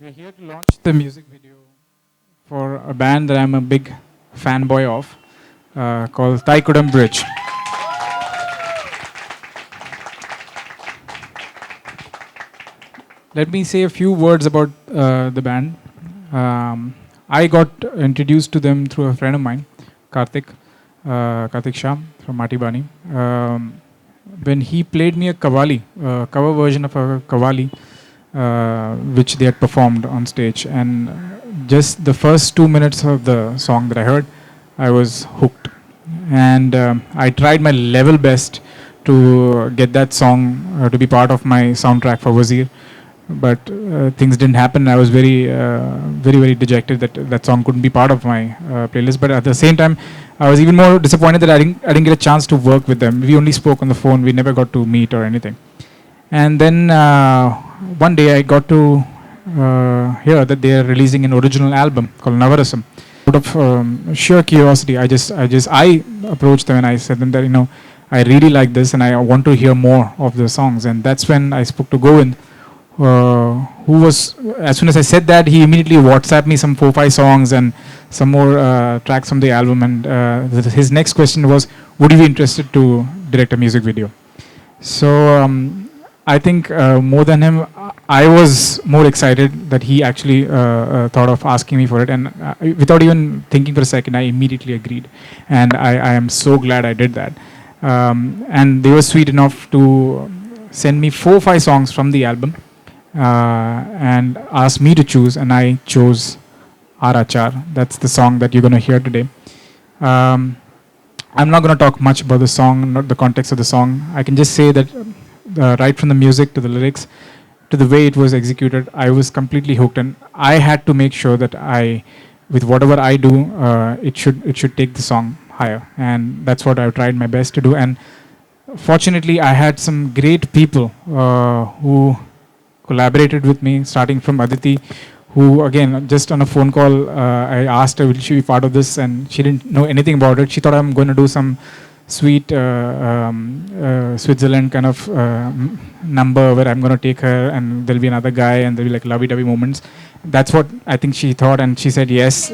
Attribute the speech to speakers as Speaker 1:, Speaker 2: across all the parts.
Speaker 1: We're here to launch the music video for a band that I'm a big fanboy of, called Thaikkudam Bridge. Let me say a few words about the band. I got introduced to them through a friend of mine, Karthik Shah from Matibani. When he played me a kawali, cover version of a kawali, which they had performed on stage, and just the first 2 minutes of the song that I heard, I was hooked, and I tried my level best to get that song to be part of my soundtrack for Wazir, but things didn't happen. I was very dejected that that song couldn't be part of my playlist. But at the same time, I was even more disappointed that I didn't get a chance to work with them. We only spoke on the phone. We never got to meet or anything. And then one day I got to hear that they are releasing an original album called Navarasam. Out of sheer curiosity, I approached them and I said them that I really like this and I want to hear more of the songs. And that's when I spoke to Govind, who was, as soon as I said that, he immediately WhatsApped me some 4-5 songs and some more tracks from the album. And his next question was, would you be interested to direct a music video? So I think more than him, I was more excited that he actually thought of asking me for it. And without even thinking for a second, I immediately agreed. And I am so glad I did that. And they were sweet enough to send me 4-5 songs from the album. And asked me to choose, and I chose Aarachar. That's the song that you're going to hear today. I'm not going to talk much about the song, not the context of the song. I can just say that right from the music to the lyrics to the way it was executed, I was completely hooked, and I had to make sure that with whatever I do, it should take the song higher, and that's what I've tried my best to do. And fortunately, I had some great people who collaborated with me, starting from Aditi, who again, just on a phone call, I asked her, will she be part of this? And she didn't know anything about it. She thought I'm going to do some sweet Switzerland kind of number where I'm going to take her and there'll be another guy and there'll be like lovey-dovey moments. That's what I think she thought, and she said yes.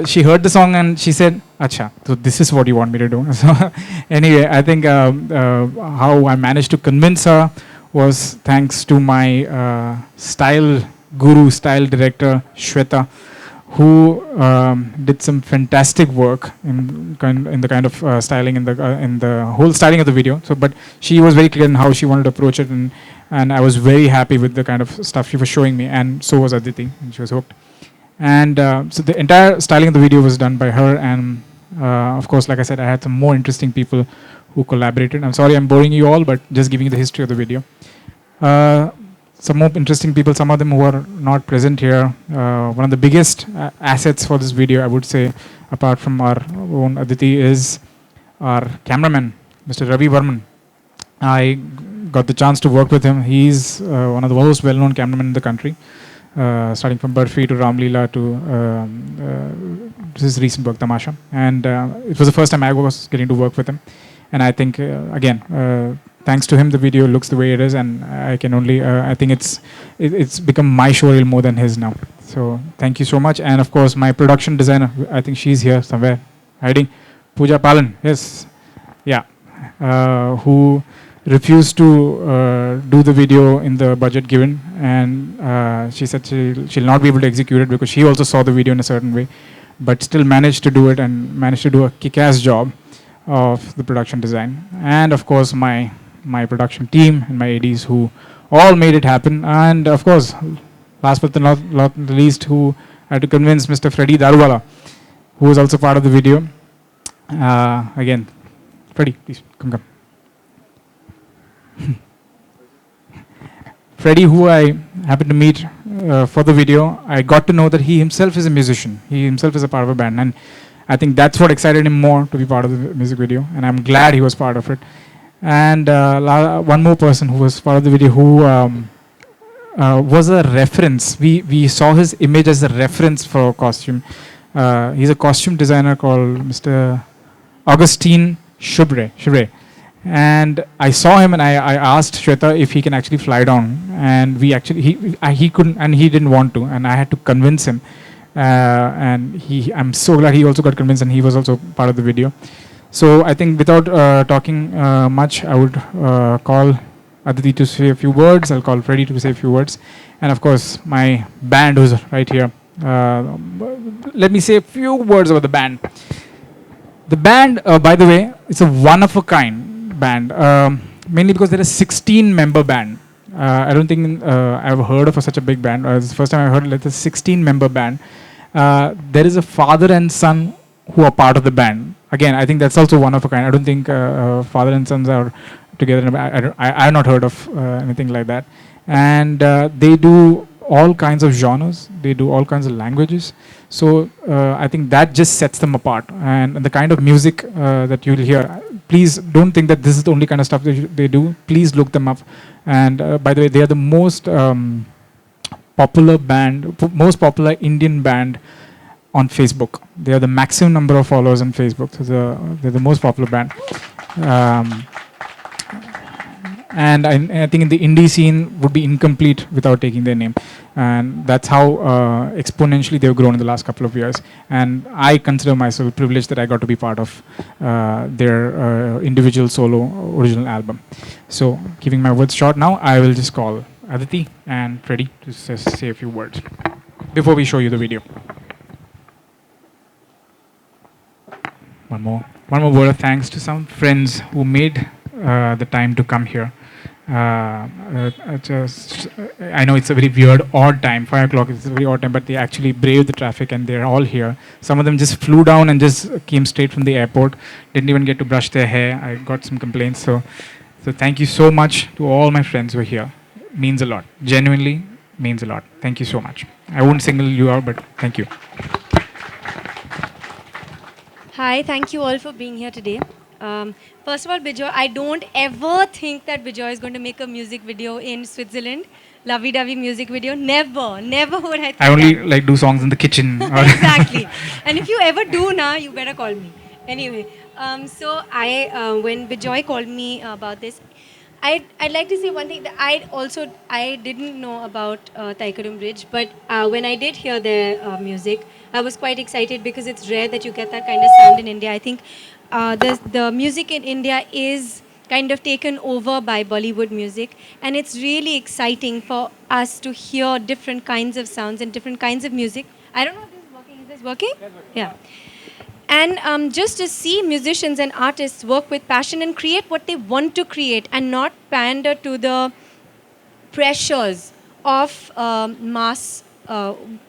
Speaker 1: She heard the song and she said, "Acha, so this is what you want me to do." So anyway, I think how I managed to convince her was thanks to my style guru, style director, Shweta, who did some fantastic work in the kind of styling in the whole styling of the video. So, but she was very clear in how she wanted to approach it, and I was very happy with the kind of stuff she was showing me, and so was Aditi, and she was hooked. And so the entire styling of the video was done by her, and of course, like I said, I had some more interesting people who collaborated. I'm sorry I'm boring you all, but just giving you the history of the video. Some more interesting people, some of them who are not present here. One of the biggest assets for this video, I would say, apart from our own Aditi, is our cameraman, Mr. Ravi Varman. I got the chance to work with him. He's one of the most well-known cameramen in the country. Starting from Burfi to Ramleela to his recent work, Tamasha. And it was the first time I was getting to work with him. And I think, again, thanks to him, the video looks the way it is. And I can only, I think it's become my showreel more than his now. So thank you so much. And of course, my production designer, I think she's here somewhere, hiding, Pooja Palan, yes, yeah, who refused to do the video in the budget given, and she said she'll not be able to execute it because she also saw the video in a certain way, but still managed to do it and managed to do a kick-ass job of the production design. And of course my production team and my ADs who all made it happen. And of course, last but not the least, who I had to convince Mr. Freddy Daruwala, who was also part of the video. Again, Freddy, please come. Freddy, who I happened to meet for the video, I got to know that he himself is a musician. He himself is a part of a band, and I think that's what excited him more to be part of the music video, and I'm glad he was part of it. And one more person who was part of the video who was a reference. We saw his image as a reference for costume. He's a costume designer called Mr. Augustine Shubre. And I saw him, and I asked Shweta if he can actually fly down, and he couldn't, and he didn't want to, and I had to convince him. And I'm so glad he also got convinced, and he was also part of the video. So I think without talking much, I would call Aditi to say a few words. I'll call Freddie to say a few words, and of course my band who's right here. Let me say a few words about the band. The band, by the way, it's a one-of-a-kind band, mainly because they're a 16-member band. I don't think I've heard of such a big band. It's the first time I heard it's a 16-member band. There is a father and son who are part of the band. Again, I think that's also one-of-a-kind. I don't think father and sons are together. I've not heard of anything like that. And they do all kinds of genres. They do all kinds of languages. So I think that just sets them apart. And the kind of music that you'll hear, please don't think that this is the only kind of stuff they do. Please look them up. And by the way, they are the most popular popular Indian band on Facebook. They are the maximum number of followers on Facebook. So they're the most popular band. And I think in the indie scene would be incomplete without taking their name. And that's how exponentially they've grown in the last couple of years. And I consider myself privileged that I got to be part of their individual solo original album. So keeping my words short now, I will just call Aditi and Freddie to say a few words before we show you the video. One more word of thanks to some friends who made the time to come here. I know it's a very weird, odd time. 5 o'clock is a very odd time, but they actually braved the traffic and they're all here. Some of them just flew down and just came straight from the airport. Didn't even get to brush their hair. I got some complaints. So thank you so much to all my friends who are here. Means a lot. Genuinely means a lot. Thank you so much. I won't single you out, but thank you.
Speaker 2: Hi, thank you all for being here today. First of all, Bejoy, I don't ever think that Bejoy is going to make a music video in Switzerland. Lovey-dovey music video. Never would I think
Speaker 1: I only like do songs in the kitchen.
Speaker 2: Exactly. And if you ever do now, you better call me. Anyway, so when Bejoy called me about this, I'd like to say one thing that I didn't know about Thaikkudam Bridge, but when I did hear their music, I was quite excited because it's rare that you get that kind of sound in India. I think the music in India is kind of taken over by Bollywood music, and it's really exciting for us to hear different kinds of sounds and different kinds of music. I don't know if this is working. Is this working? Yeah. And just to see musicians and artists work with passion and create what they want to create and not pander to the pressures of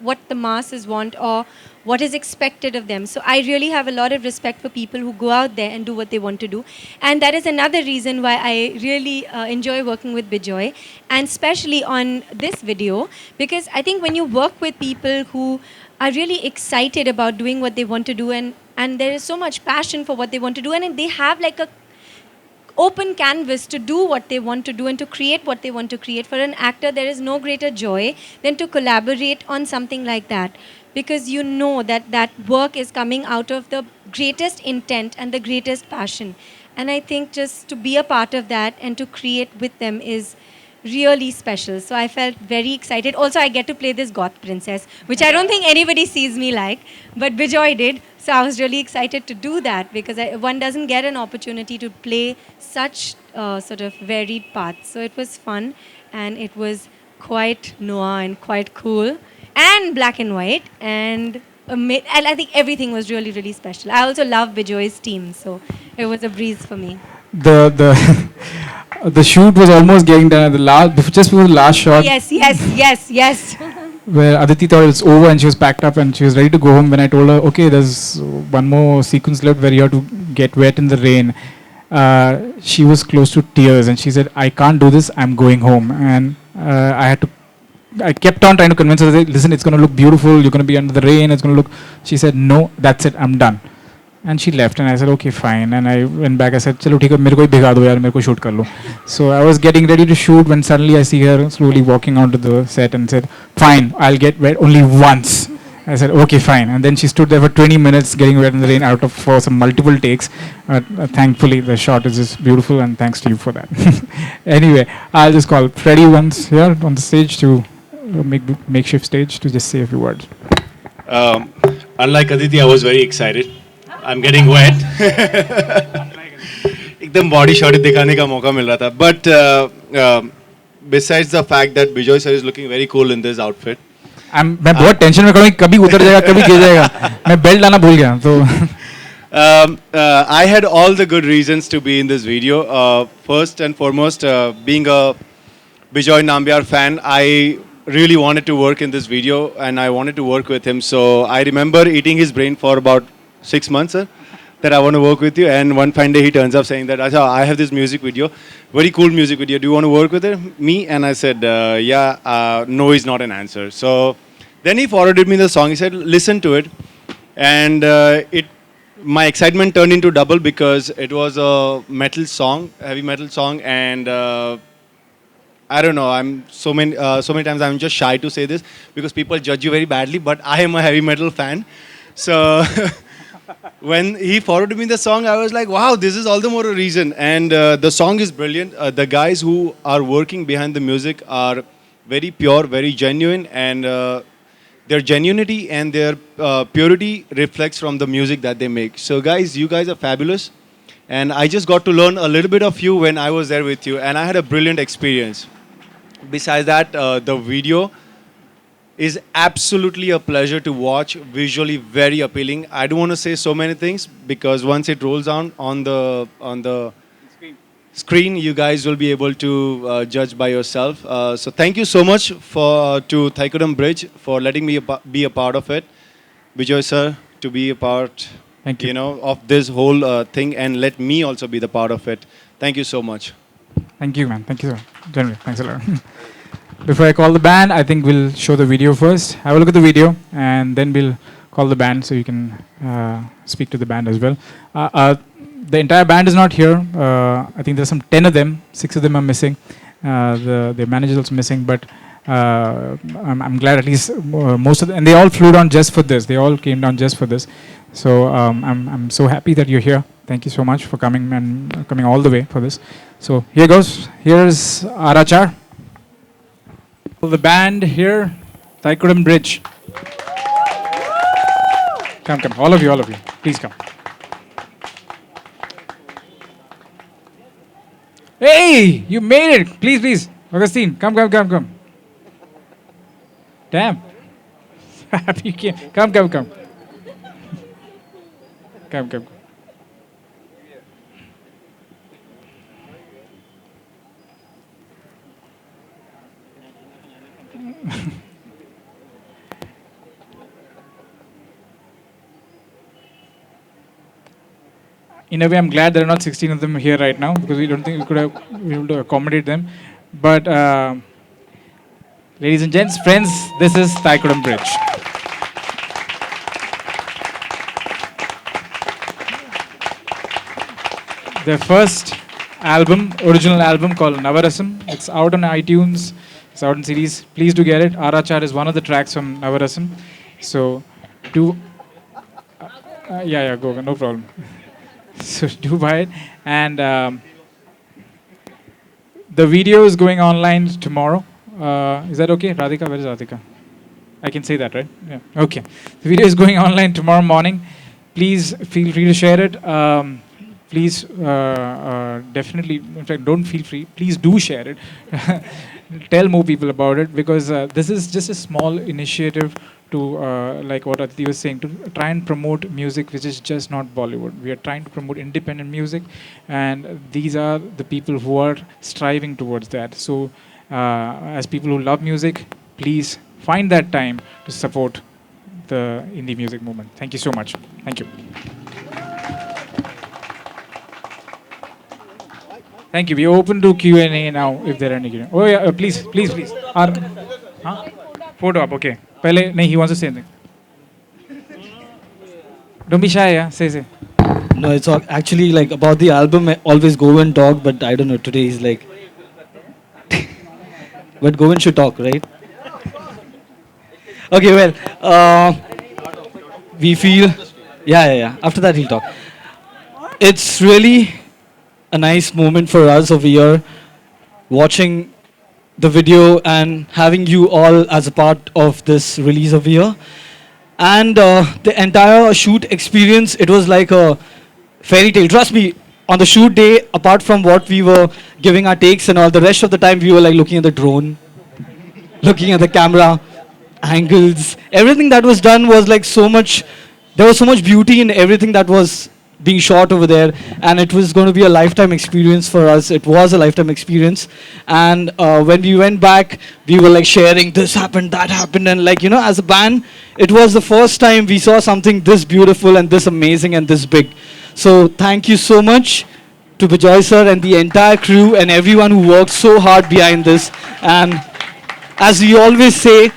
Speaker 2: what the masses want or what is expected of them. So I really have a lot of respect for people who go out there and do what they want to do. And that is another reason why I really enjoy working with Bejoy, and especially on this video, because I think when you work with people who are really excited about doing what they want to do, and there is so much passion for what they want to do, and they have like a open canvas to do what they want to do and to create what they want to create. For an actor, there is no greater joy than to collaborate on something like that, because you know that that work is coming out of the greatest intent and the greatest passion. And I think just to be a part of that and to create with them is really special. So I felt very excited. Also, I get to play this goth princess, which I don't think anybody sees me like, but Bejoy did. So I was really excited to do that, because one doesn't get an opportunity to play such sort of varied parts. So it was fun, and it was quite noir and quite cool and black and white, and I think everything was really, really special. I also love Bejoy's team, so it was a breeze for me.
Speaker 1: The shoot was almost getting done at just before the last shot.
Speaker 2: Yes.
Speaker 1: Where Aditi thought it was over and she was packed up and she was ready to go home. When I told her, okay, there's one more sequence left where you have to get wet in the rain, she was close to tears and she said, I can't do this, I'm going home. And I kept on trying to convince her, listen, it's going to look beautiful, you're going to be under the rain, it's going to look... She said, no, that's it, I'm done. And she left, and I said, okay, fine. And I went back, I said, chalo, theek hai, mere ko hi bhiga do yaar, mere ko shoot kar lo. So I was getting ready to shoot when suddenly I see her slowly walking onto the set and said, fine, I'll get wet only once. I said, okay, fine. And then she stood there for 20 minutes getting wet in the rain out of for some multiple takes. Thankfully, the shot is just beautiful, and thanks to you for that. Anyway, I'll just call Freddie once here on the stage to makeshift stage to just say a few words.
Speaker 3: Um, Unlike Aditi, I was very excited. I'm getting wet. एकदम body shot दिखाने का मौका मिल रहा था. But besides the fact that Bejoy sir is looking very cool in this outfit.
Speaker 1: मैं बहुत tension में खड़ा हूँ कभी उतर जाएगा कभी गिर जाएगा मैं बेल्ट लाना भूल गया तो
Speaker 3: I had all the good reasons to be in this video. First and foremost, being a Bejoy Nambiar fan, I really wanted to work in this video and I wanted to work with him. So I remember eating his brain for about 6 months, sir, that I want to work with you. And one fine day he turns up saying that, Acha, I have this music video, very cool music video. Do you want to work with it? Me? And I said, yeah, no is not an answer. So then he forwarded me the song. He said, listen to it. And my excitement turned into double because it was a metal song, heavy metal song. And I don't know, so many times I'm just shy to say this because people judge you very badly, but I am a heavy metal fan. So when he forwarded me the song, I was like, wow, this is all the more a reason. And the song is brilliant. The guys who are working behind the music are very pure, very genuine, and their genuinity and their purity reflects from the music that they make. So guys, you guys are fabulous. And I just got to learn a little bit of you when I was there with you. And I had a brilliant experience. Besides that, the video is absolutely a pleasure to watch, visually very appealing. I don't want to say so many things because once it rolls on the screen, you guys will be able to judge by yourself. So thank you so much to Thaikkudam Bridge for letting me be a part of it. Bejoy sir, to be a part,
Speaker 1: Thank you.
Speaker 3: of this whole thing and let me also be the part of it. Thank you so much.
Speaker 1: Thank you, man. Thank you, sir. Generally, thanks a lot. Before I call the band, I think we'll show the video first. Have a look at the video, and then we'll call the band so you can speak to the band as well. The entire band is not here. I think there's some 10 of them. 6 of them are missing. The manager is also missing, but I'm glad at least most of them, and they all flew down just for this. They all came down just for this. So I'm so happy that you're here. Thank you so much for coming and coming all the way for this. So here goes. Here's Aarachar. The band here, Thaikkudam Bridge. Come, all of you, please come. Hey, you made it. Please. Augustine, come. Damn. Happy you came. Come. Come. In a way, I'm glad there are not 16 of them here right now because we don't think we could have been able to accommodate them. But ladies and gents, friends, this is Thaikkudam Bridge. Their first album, original album called Navarasam. It's out on iTunes. It's out in CDs. Please do get it. Aarachar is one of the tracks from Navarasam. So do... go, no problem. So do buy it. And the video is going online tomorrow. Is that okay? Radhika, where is Radhika? I can say that, right? Yeah. Okay. The video is going online tomorrow morning. Please feel free to share it. Please definitely, in fact, don't feel free. Please do share it. Tell more people about it because this is just a small initiative to, like what Aditi was saying, to try and promote music which is just not Bollywood. We are trying to promote independent music, and these are the people who are striving towards that. So, as people who love music, please find that time to support the indie music movement. Thank you so much. Thank you. Thank you. We are open to Q&A now if there are any Q&A. Oh yeah, please. Photo up, okay. Pehle, nahi, he wants to say anything. Don't be shy, yeah. Say.
Speaker 4: No, it's actually like about the album. I always Govind talk, but I don't know. Today is like, but Govind should talk, right? Okay, well, we feel, yeah. After that, he'll talk. It's really a nice moment for us over here watching the video and having you all as a part of this release over here. And the entire shoot experience, it was like a fairy tale. Trust me, on the shoot day, apart from what we were giving our takes and all, the rest of the time we were like looking at the drone, looking at the camera angles. Everything that was done was like so much. There was so much beauty in everything that was being shot over there, and it was going to be a lifetime experience for us. It was a lifetime experience, and when we went back, we were like sharing this happened, that happened, and like as a band, it was the first time we saw something this beautiful and this amazing and this big. So thank you so much to Bejoy sir and the entire crew and everyone who worked so hard behind this. And as we always say,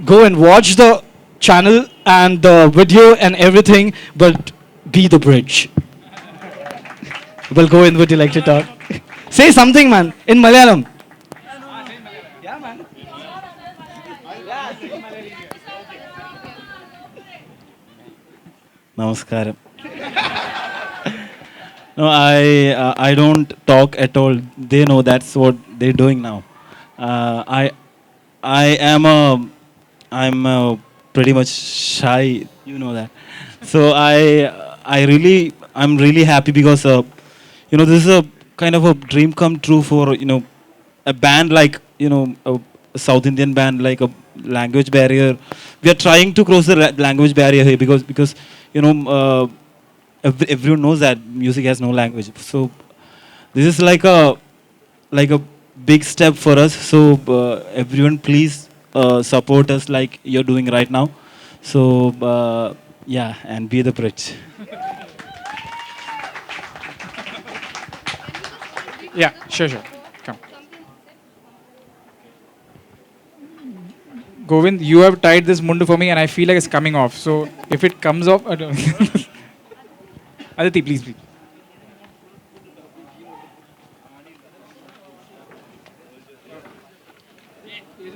Speaker 4: go and watch the channel and the video and everything, but be the bridge. Well, go in, would you like to talk? Say something, man, in Malayalam.
Speaker 5: Namaskaram. No, I don't talk at all. They know that's what they're doing now. I am pretty much shy. You know that. So I'm really happy because this is a kind of a dream come true for a band like a South Indian band, like a language barrier. We are trying to cross the language barrier here because everyone knows that music has no language. So this is like a big step for us. So everyone, please support us like you're doing right now. So yeah, and be the bridge.
Speaker 1: Yeah, sure. Come. Govind, you have tied this mundu for me and I feel like it's coming off. So if it comes off, I don't Aditi, please.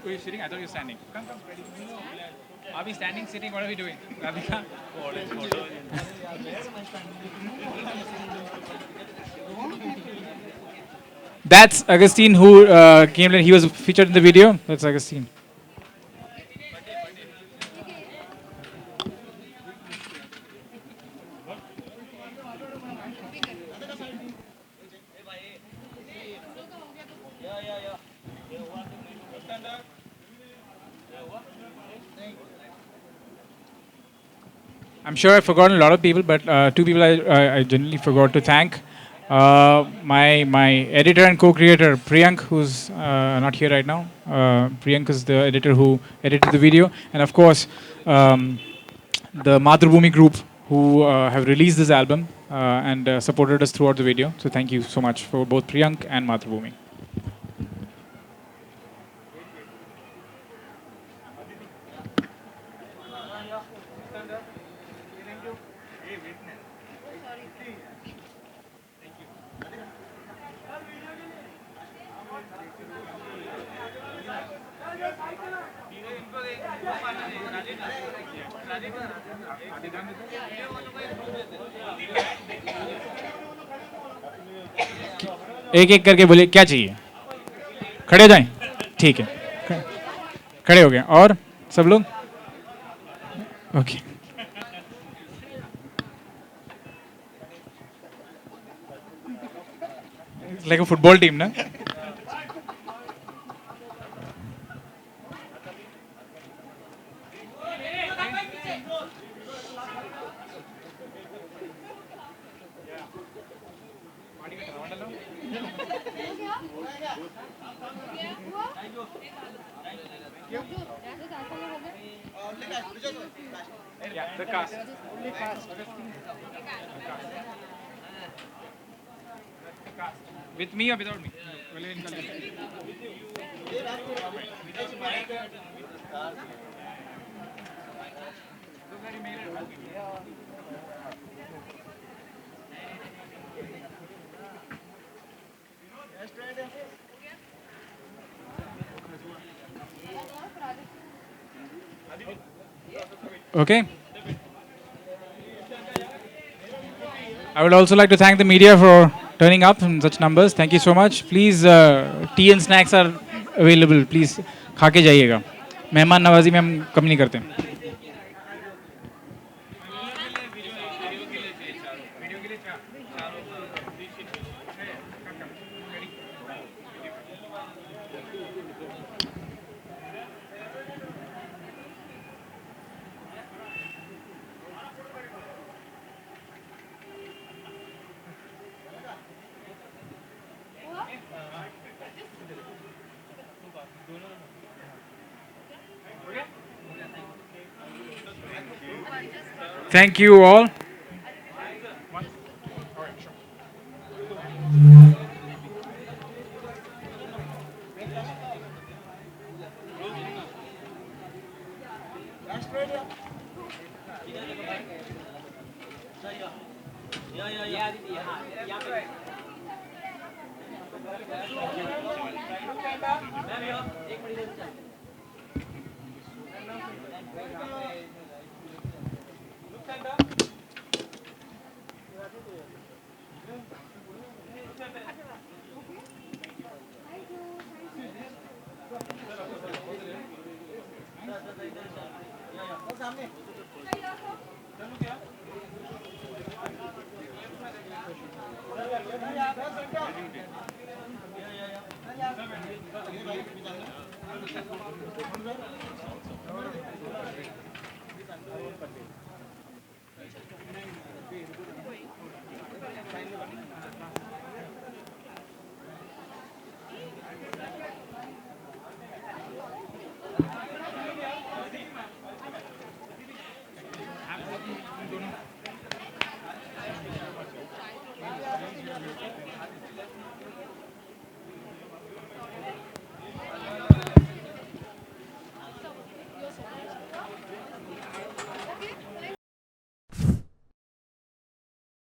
Speaker 1: Are you sitting? I thought you were standing. Come. Are we standing, sitting? What are we doing? Radhika? That's Augustine who came in. He was featured in the video. That's Augustine. I'm sure I've forgotten a lot of people, but two people I generally forgot to thank. My editor and co-creator Priyanka, who's not here right now. Priyanka is the editor who edited the video, and of course the Mathrubhumi group who have released this album and supported us throughout the video. So thank you so much for both Priyanka and Mathrubhumi. एक एक करके बोलिए क्या चाहिए. खड़े हो जाएं. ठीक है, खड़े हो गए. और सब लोग ओके. लाइक अ फुटबॉल टीम ना. Yeah, the cast. With me or without me? Okay. I would also like to thank the media for turning up in such numbers. Thank you so much. Please, tea and snacks are available. Please, खा के जाइएगा. मेहमान नवाजी में हम कम नहीं करते. Thank you all.